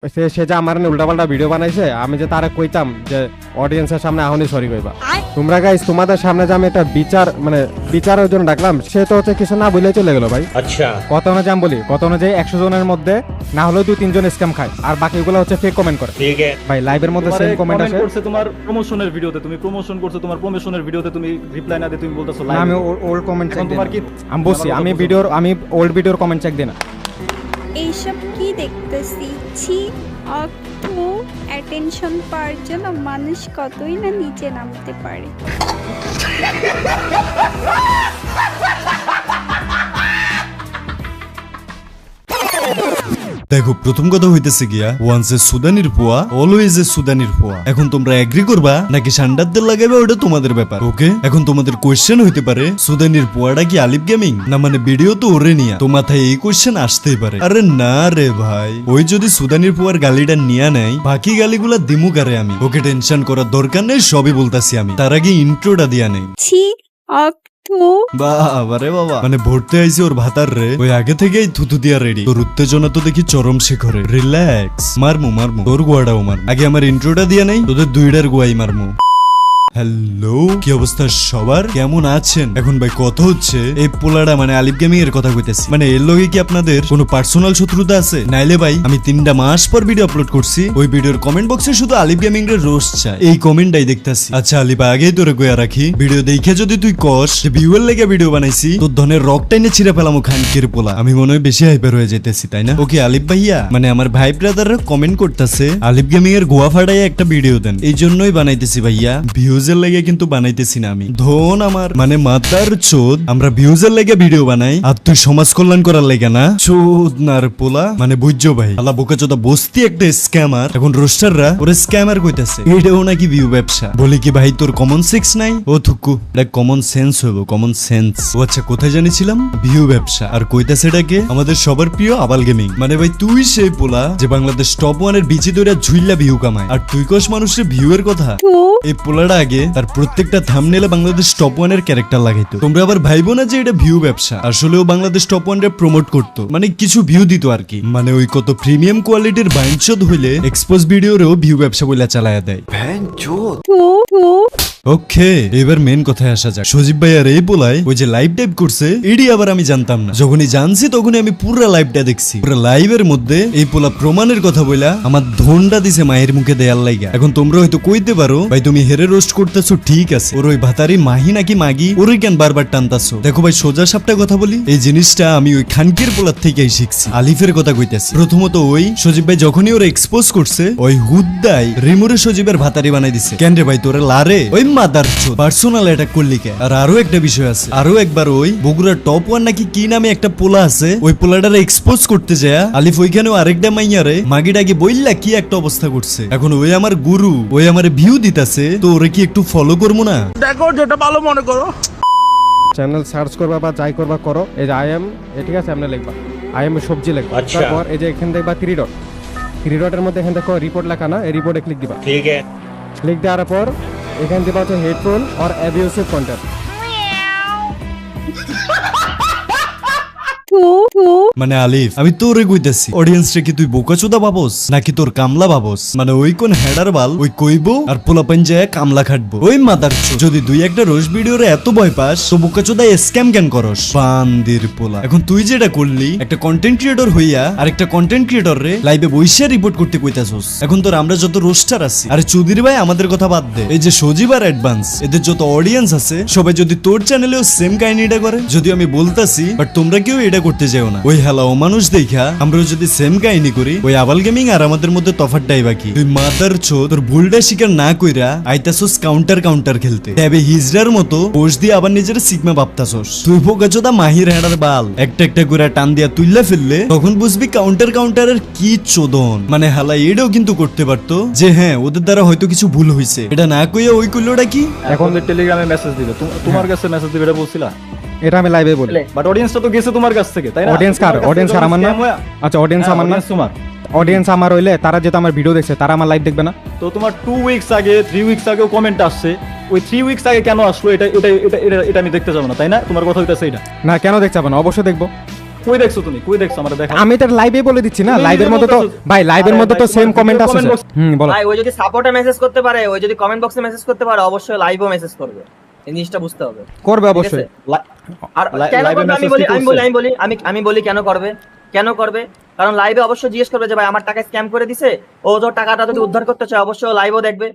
সে যে আমার উল্টাপাল্টা ভিডিও বানাইছে, আমি যে তারা কইতাম যে অডিয়েন্সের সামনে এখনই সরি কইবা। তোমরা গাইস তোমাদের সামনে যে আমি একটা বিচারের জন্য ডাকলাম, সে তো হচ্ছে কিছু না বলে চলে গেল ভাই। আচ্ছা, কত অনুযায়ী আমি বলি, কত অনুযায়ী 100 জনের মধ্যে না হলেও 2-3 জন স্ক্যাম খায়, আর বাকিগুলো হচ্ছে ফেক কমেন্ট করে। ঠিক আছে ভাই লাইভের মধ্যে সেম কমেন্ট আসে। করছে তোমার প্রমোশনের ভিডিওতে, তুমি প্রমোশন করছো, তোমার প্রমোশনের ভিডিওতে তুমি রিপ্লাই না দিয়ে তুমি বলতাছো লাইভ। আমি ওল্ড কমেন্ট চেক দিই। তোমার কি আমি বলছি আমি ওল্ড ভিডিওর কমেন্ট চেক দিই না। এইসব কি দেখতেছি, ছি অর্থ অ্যাটেনশন পাওয়ার জন্য মানুষ কতই না নিচে নামতে পারে। দেখো, প্রথম কথা হইতেছে গিয়া ওয়ান্স এ সুদানির পোয়া অলওয়েজ এ সুদানির পোয়া। এখন তোমরা এগ্রি করবা নাকি সান্ডারদের লাগাবে, ওটা তোমাদের ব্যাপার। ওকে, এখন তোমাদের কোয়েশ্চেন হইতে পারে সুদানির পোয়াটা কি আলিফ গেমিং না, মানে ভিডিও তো ওরে নিয়া। তো মাথায় এই কোয়েশ্চেন আসতেই পারে, আরে না রে ভাই, ওই যদি সুদানির পোয়ার গালিটা নিয়া নেয়, বাকি গালিগুলা দিমু কারে আমি। ওকে, টেনশন করার দরকার নেই, সবই বলতাছি আমি। তার আগে ইন্ট্রোটা দিয়া নেই। ছি অর্থ বাবা রে বাবা, মানে ভরতে আইছি ওর ভাতার রে, ওই আগে থেকেই থুতু দিয়া রেডি। তোর উত্তেজনা তো দেখি চরম শিখরে। রিল্যাক্স, মারমু তোর গোয়াটাও মারমু। আগে আমার ইন্ট্রোটা দিয়া নেই, তোদের দুইটার গোয়াই মারমু। হ্যালো, কি অবস্থা সবার, কেমন আছেন? এখন ভাই কথা হচ্ছে এই পোলাটা মানে আলিফ গেমিং এর কথা কইতেছি, মানে এর লগে কি আপনাদের কোনো পার্সোনাল শত্রুতা আছে? নাইলে ভাই আমি 3টা মাস পর ভিডিও আপলোড করছি, ওই ভিডিওর কমেন্ট বক্সে শুধু আলিফ গেমিং এর রোস্ট চাই, এই কমেন্টটাই দেখতাছি। আচ্ছা আলিফ, আগেই তোরে কইয়া রাখি, ভিডিও দেখে যদি তুই কস যে ভিউয়ার লেগে ভিডিও বানাইছি, তোর ধনের রক টাইনে ছিঁড়ে ফেলামো খানকির পোলা। আমি মনে হয় বেশি হাইপার হয়ে যেতেছি, তাই না? ওকে আলিফ ভাইয়া, মানে আমার ভাই ব্রাদাররা কমেন্ট করতেছে আলিফ গেমিং এর গোয়া ফাটাই একটা ভিডিও দেন, এই জন্যই বানাইতেছি ভাইয়া, ভিউজের লেগে কিন্তু বানাইতেছি না আমি। ধন আমার মানে মাতার চোদ, আমরা ভিউজের লেগে ভিডিও বানাই আর তুই সমাজ কল্যাণ করার লেগে না? চোদ নার পোলা, মানে বুঝছো ভাই, আল্লাহ বোকাচোদা বস্তি একটা স্ক্যামার। এখন রোস্টাররা ওরে স্ক্যামার কইতাছে, এটাও নাকি ভিউ ব্যবসা। বলি কি ভাই তোর কমন সেন্স নাই? ও থুকু, এটা কমন সেন্স হলো, কমন সেন্স। ও আচ্ছা, কোথায় জানিছিলাম? ভিউ ব্যবসা। আর কইতাছে এটাকে আমাদের সবার প্রিয় আবাল গেমিং। মানে ভাই তুই সেই পোলা যে বাংলাদেশ টপ 1 এর বিচি দইরা ঝুইলা ভিউ কামায়, আর তুই কস মানুষের ভিউ এর কথা। এই পোলাটা আগে তার প্রত্যেকটা থাম্বনেলে বাংলাদেশ টপ 1 এর ক্যারেক্টার লাগাইতো। তোমরা আবার ভাইবো না যে এটা ভিউ ব্যবসা, আসলেও বাংলাদেশ টপ 1 এর প্রমোট করতো, মানে কিছু ভিউ দিত আর কি। মানে ওই কত প্রিমিয়াম কোয়ালিটির বাইনচোদ হইলে এক্সপোজ ভিডিওরেও ভিউ ব্যবসা বলে চালায়া দেয়। ওকে, এবার মেন কথায় আসা যাক। সজীব ভাই আর এই পোলাই ওই যে লাইভ টাইপ করছে, এডি আবার আমি জানতাম না। যখনই জানছি তখনই আমি পুরো লাইভটা দেখছি। পুরো লাইভের মধ্যে এই পোলা প্রমাণের কথা বইলা আমার ধনটা দিছে মায়ের মুখে দেয়ার লাইগা। এখন তোমরা হয়তো কইতে পারো ভাই তুমি হেরে রোস্ট করতেছো, ঠিক আছে, ওর ওই ভাতারি মাহি নাকি মাগি ওরই কেন বারবার টানতাছো? দেখো ভাই সোজা সাপটা কথা বলি, এই জিনিসটা আমি ওই খানকির পোলার থেকেই শিখছি। আলিফের কথা কইতাছি। প্রথমত ওই সজীব ভাই যখনই ওরা এক্সপোজ করছে, ওই হুদ্দাই রিমুরে সজীবের ভাতারি বানাই দিছে। কেন রে ভাই তোরে লারে ওই মাদার চোদ পার্সোনাল অ্যাটাক করলি কে? আর আরো একটা বিষয় আছে, আরো একবার ওই বগুড়ার টপ 1 নাকি কি নামে একটা পোলা আছে, ওই পোলাটারে এক্সপোজ করতে যায় আলিফ ওইখানেও আরেকটা মাইয়ারে মাগিটাকে বইল্লা কি একটা অবস্থা করছে। এখন ওই আমার গুরু, ওই আমার ভিউ দিতাছে, তো ওরে কি একটু ফলো করবো না? দেখো যেটা ভালো মনে করো। চ্যানেল সার্চ করবা বা যাই করবা করো, এই যে আই এম, ঠিক আছে, এমনি লিখবা আই এম সবজি লিখবা। আচ্ছা। তারপর এই যে এখানে দেখবা 3 ডটের মধ্যে এখানে দেখো রিপোর্ট লেখা না, এই রিপোর্টে ক্লিক দিবা। ঠিক আছে, ক্লিক দেওয়ার পর এখানে দিবা হচ্ছে হেডফোন অর অ্যাবিউসিভ কন্টেন্ট। মানে আলিফ, আমি তোরে কইতাছি অডিয়েন্স রে কি তুই বোকাচোদা ভাবস নাকি তোর কামলা ভাবস? মানে ওই কোন হেডার বাল ওই কইবো আর পোলা পাঞ্জায় কামলা খাটবো ওই মাদার চোদ। যদি দুই একটা রোজ ভিডিওরে এত ভয় পাস, তো বোকাচোদা স্ক্যাম কেন করস বান্দির পোলা? এখন তুই যেটা করলি, একটা কন্টেন্ট ক্রিয়েটর হইয়া আর একটা কন্টেন্ট ক্রিয়েটর রে লাইভে বইসা রিপোর্ট করতে কইতাছস। এখন তোর আমরা যত রোস্টার আছি, আরে চৌধুরী ভাই আমাদের কথা বাদ দে, এই যে সজীব আর অ্যাডভান্স এদের যত অডিয়েন্স আছে, সবাই যদি তোর চ্যানেলেও সেম কাহিনীটা করে, যদি আমি বলতাছি বাট তোমরা কেউ এটা করতে যাও না, ওই হেলাও মানুষ দেখা আমরা যদি সেম কাহিনী করি, ওই আবাল গেমিং আর আমাদের মধ্যে তফাৎটাই বাকি। তুই মাদার চোদ তোর ভুলটা স্বীকার না কইরা আইতাছস কাউন্টার খেলতে, তবে হিজড়ার মতো পোস্ট দিয়ে আবার নিজের সিগমা ভাবতাছস। তুই বোকাচোদা মাহির হেডার বাল একটা করে টান দিয়া তুইলা ফেললে তখন বুঝবি কাউন্টারের কি চোদন। মানে হালা এটাও কিন্তু করতে পারতো যে হ্যাঁ ওদের দ্বারা হয়তো কিছু ভুল হইছে, এটা না কইয়া ওই কইলোটা কি এখন টেলিগ্রামে মেসেজ দিবে, তোমার কাছে মেসেজ দিবে, এটা বলছিলা। এটা আমি লাইভে বলি, বাট অডিয়েন্সটা তো গেছে তোমার কাছ থেকে, তাই না? অডিয়েন্স কার? অডিয়েন্স আর আমার না। আচ্ছা অডিয়েন্স আমার না, তোমার অডিয়েন্স আমার হইলে তারা যেটা আমার ভিডিও দেখছে তারা আমার লাইভ দেখবে না? তো তোমার 2 উইকস আগে 3 উইকস আগেও কমেন্ট আসছে, ওই 3 উইকস আগে কেন আসলো এটা এটা এটা এটা আমি দেখতে যাব না, তাই না? তোমার কথা হইতাছে এটা না, কেন দেখতে পাবো না? অবশ্যই দেখবো। কই দেখছো তুমি, কই দেখছো আমারে দেখা? আমি তো লাইভে বলে দিচ্ছি না, তুমি লাইভের নিজে মধ্যে তো বলতেছো। ভাই লাইভের আরে মধ্যে তো ভাই, সেম তোমার কমেন্ট আছে comment box- বলো। ভাই ওই যদি সাপোর্টে মেসেজ করতে পারে, ওই যদি কমেন্ট বক্সে মেসেজ করতে পারে, অবশ্যই লাইভও মেসেজ করবে। এই জিনিসটা বুঝতে হবে, করবে ঠিক অবশ্যই। আছে? আর লাই- কেন লাইভে করবে আমি message বলি, কি আমি করছে? বলি আমি বলি আমি বলি কেন করবে, কেন করবে? কারণ লাইভে অবশ্যই জিজ্ঞেস করবে যে ভাই আমার টাকা স্ক্যাম করে দিছে, ও তো টাকাটা যদি উদ্ধার করতে চায় অবশ্যই লাইভও দেখবে।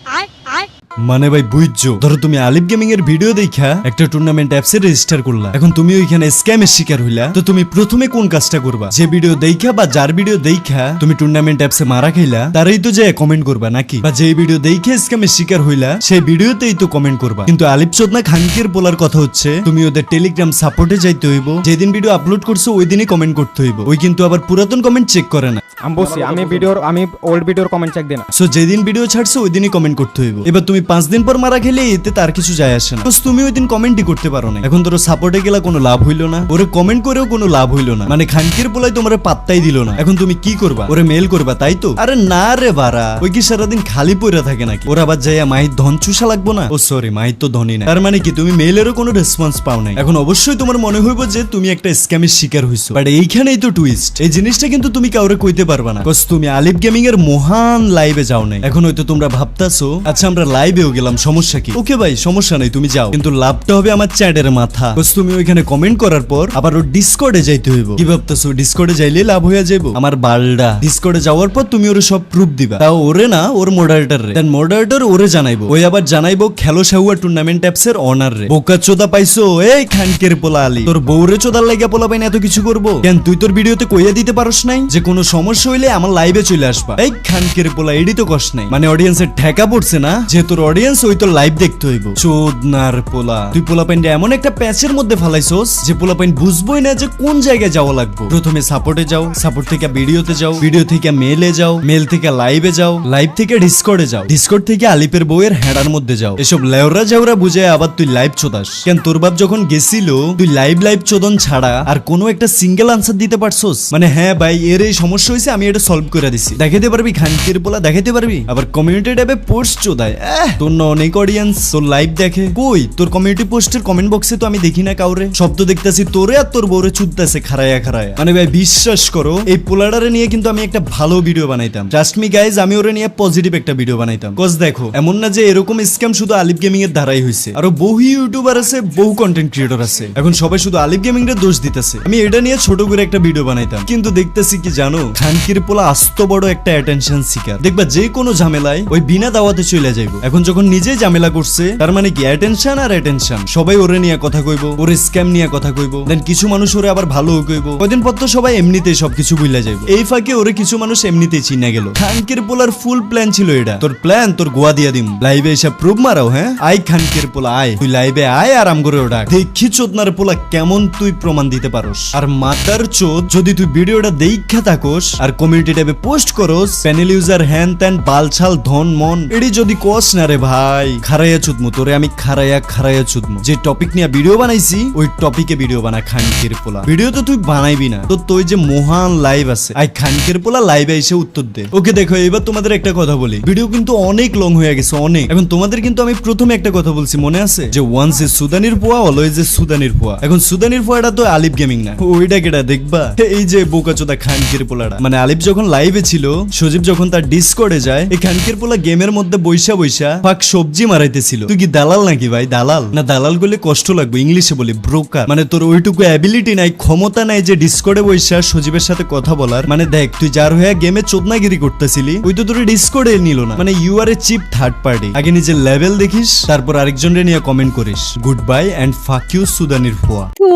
মানে ভাই বুঝছো, ধরো তুমি আলিফ গেমিং এর ভিডিও দেখা একটা টুর্নামেন্ট অ্যাপসে রেজিস্টার করলা, এখন তুমি ওইখানে স্ক্যামের শিকার হইলা, তো তুমি প্রথমে কোন কাজটা করবা? যে ভিডিও দেখা বা যার ভিডিও দেখা তুমি টুর্নামেন্ট অ্যাপসে মারা খাইলা তারই তো যে কমেন্ট করবা নাকি? বা যে ভিডিও দেখে স্ক্যামের শিকার হইলা সেই ভিডিওতেই তো কমেন্ট করবা। কিন্তু আলিফ চোদনা খানকের বলার কথা হচ্ছে তুমি ওদের টেলিগ্রাম সাপোর্টে যাইতে হইব, যেদিন ভিডিও আপলোড করছো ওই দিনই কমেন্ট করতে হইব। ওই কিন্তু আবার পুরাতন কমেন্ট চেক করে না। আমি বলছি আমি ওল্ড ভিডিওর কমেন্ট চেক দিই না। সো যেদিন ভিডিও ছাড়ছো ওই দিনই কমেন্ট করতে হইব। এবার তুমি 5 দিন পর মারা খেলে এতে তার কিছু যায় আসে না, Because তুমি ওই দিন কমেন্টই করতে পারো না। এখন ধরো সাপোর্টে গেলা কোনো লাভ হইলো না, ওরে কমেন্ট করেও কোনো লাভ হইলো না, মানে খানকির পোলাই তোমার পাত্তাই দিল না। এখন তুমি কি করবা? ওরে মেল করবা তাই তো? আরে না রে বাড়া, ওই কি সারাদিন খালি পড়ে থাকে নাকি? ওরা আবার যাইয়া মাহির ধন চুষা লাগবো না? ও সরি, মাহির তো ধনী না। তার মানে কি তুমি মেলেরও কোনো রেসপন্স পাও নাই। এখন অবশ্যই তোমার মনে হইব যে তুমি একটা স্ক্যামের শিকার হইছো, বাট এইখানেই তো টুইস্ট। এই জিনিসটা কিন্তু তুমি কাউরে কইতে পারবা না, বিকজ তুমি আলিফ গেমিং এর মহান লাইভে যাও নাই। এখন হয়তো তোমরা ভাবতাছো আচ্ছা আমরা লাইভেও গেলাম, সমস্যা কি? ওকে ভাই সমস্যা নাই, তুমি যাও, কিন্তু লাভটা হবে আমার চ্যাটের মাথা। বিকজ তুমি ওইখানে কমেন্ট করার পর আবার ও ডিসকর্ডে যাইতে হইব। কি ভাবতাছো ডিসকর্ডে যাইলে লাভ হইয়া যাইবো? আমার বালডা, ডিসকর্ডে যাওয়ার পর তুমি ওরে সব প্রুফ দিবা, তাও ওরে না, ওর মডারেটর রে। দেন মডারেটর ওরে জানাইবো, ওই আবার জানাইবো খেলো সাহুয়া টুর্নামেন্ট অ্যাপস এর অনার রে। বোকা চোদা পাইছো এই খানকের পোলা আলী, তোর বউরে চোদার লাগিয়া পোলা পাইনা এত কিছু করবো কেন? তুই তোর ভিডিওতে কইয়া দিতে পারস নাই যে কোনো সমস্যা হইলে আমার লাইভে চলে আসবা? এই খানকের পোলা এডি তো কষ্ট নাই, মানে অডিয়েন্সের ঠেকা পড়ছে না যে তোর অডিয়েন্স ওই তোর লাইভ দেখতে হইব। চোদনার পোলা, তুই পোলা পাইনটা এমন একটা প্যাচের মধ্যে ফালাইছস যে পোলা পাইন বুঝবোই না যে কোন জায়গায় যাওয়া লাগবে। প্রথমে সাপোর্টে যাও, সাপোর্ট থেকে ভিডিওতে যাও, ভিডিও থেকে মেলে যাও, মেল থেকে লাইভে যাও, লাইভ থেকে ডিসকর্ডে যাও, ডিসকর্ড থেকে আলিপের বউয়ের হেডার মধ্যে যাও। এসব লেওরা যাওরা বুঝে আবার তুই লাইভ চোদাস কেন? তোর বাপ যখন গেছিল তুই লাইভ চোদন ছাড়া আর কোনো একটা সিঙ্গেল আনসার দিতে পারছস? মানে হ্যাঁ ভাই এর এই সমস্যা হয়েছে আমি এটা সলভ করে দিছি, দেখাতে পারবি? খানকির পোলা দেখাতে পারবি? আবার কমিউনিটি ট্যাবে পোস্ট চোদায়, তোর না অনেক অডিয়েন্স তোর লাইভ দেখে, কই তোর কমিউনিটি পোস্টের কমেন্ট বক্সে তো আমি দেখি না কাউরে, সব তো দেখতেছি তোরে আর তোর বউরে চুদতেছে খারায়া খারায়া। মানে ভাই বিশ্বাস করো এই পোলাডারে নিয়ে কিন্তু আমি একটা ভালো ভিডিও বানাইতাম, ট্রাস্ট মি গাইজ, আমি ওরে নিয়ে পজিটিভ একটা ভিডিও বানাইতাম। কজ দেখো এমন না যে এরকম স্ক্যাম শুধু আলিফ গেমিং এর ধারাই হইছে, আরো বহু ইউটিউবার আছে, বহু কন্টেন্ট ক্রিয়েটর আছে, এখন সবাই শুধু আলিফ গেমিং এর দোষ দিতেছে। আমি এটা নিয়ে ছোট করে একটা ভিডিও বানাইতাম, কিন্তু দেখতেছি কি জানো, খানকির পোলা আস্ত বড় একটা অ্যাটেনশন সিকার। দেখবা যে কোনো ঝামেলায় ওই বিনা দাওয়াতে চলে যাইবো। এখন যখন নিজে ঝামেলা করছে তার মানে কি অ্যাটেনশন আর অ্যাটেনশন, সবাই ওরে নিয়ে কথা কইবো, ওরে স্ক্যাম নিয়ে কথা কইবো, দেন কিছু মানুষ ওরে আবার ভালো কইবো, কদিন পর তো সবাই এমনিতেই সবকিছু ভুলে যাইবো। এই ফাঁকে ওরে কিছু মানুষ এমনিতেই চিনা গেল। খানকির পোলার ফুল প্ল্যান ছিল এটা, তোর প্ল্যান তোর গোয়া দিয়া দিম, লাইভে এসে প্রুফ মারাও। হ্যাঁ আই খানকির পোলা আয়, তুই লাইভে আয় আরাম করে ওটা দেখি চোদনার পোলা কেমন তুই প্রমাণ দিতে পারোস। আর মাতার চোদ যদি তুই ভিডিওটা দেখা থাকোস আর কমিউনিটি ট্যাবে পোস্ট করোস প্যানেল ইউজার হ্যান ত্যান বালছাল ধন মন এডি যদি কস না রে ভাই, খারাইয়া চুদমু তোরে আমি, খারাইয়া চুদমু। যে টপিক নিয়ে ভিডিও বানাইছি ওই টপিকে ভিডিও বানা খানকির পোলা। ভিডিও তো তুই বানাইবি না তো তুই যে মহান লাইভ আছে আই খানকির পোলা লাইভে এসে উত্তর দে। ওকে দেখো এবার তোমাদের একটা কথা বলি, ভিডিও কিন্তু অনেক লং হয়ে গেছে অনেক। এখন তোমাদের কিন্তু আমি প্রথমে একটা কথা বলছি মনে আছে যে ওয়ান্স এ সুদানির পোয়া অলওয়েজ এ সুদানির পোয়া। এখন সুদানির পোয়াটা তো আলিফ গেমিং না, ওইটা কেটা দেখবা এই যে বোকাচোদা খানকির পোলাটা। মানে আলিফ যখন লাইভে ছিল, সজীব যখন তার ডিসকর্ডে যায়, এই খানকির পোলা গেমের মধ্যে বৈশা ফাঁক সবজি মারাইতেছিল। তুই কি দালাল নাকি ভাই? দালাল না, দালাল বলে কষ্ট লাগবে, ইংলিশে বলি ব্রোকার। মানে তোর ওইটুকু অ্যাবিলিটি নাই, ক্ষমতা নাই যে ডিসকর্ডে বৈশা সজীবের সাথে কথা বলার। মানে দেখ তুই যার হয়ে গেমে চোদনাগিরি করতেছিলি ওই তো তোর ডিসকর্ডে নিল না। মানে you are a cheap third party. আগে নিজের লেভেল দেখিস তারপর আরেকজনের নিয়ে কমেন্ট করিস। Goodbye and fuck you সুদানির ফোয়া। তো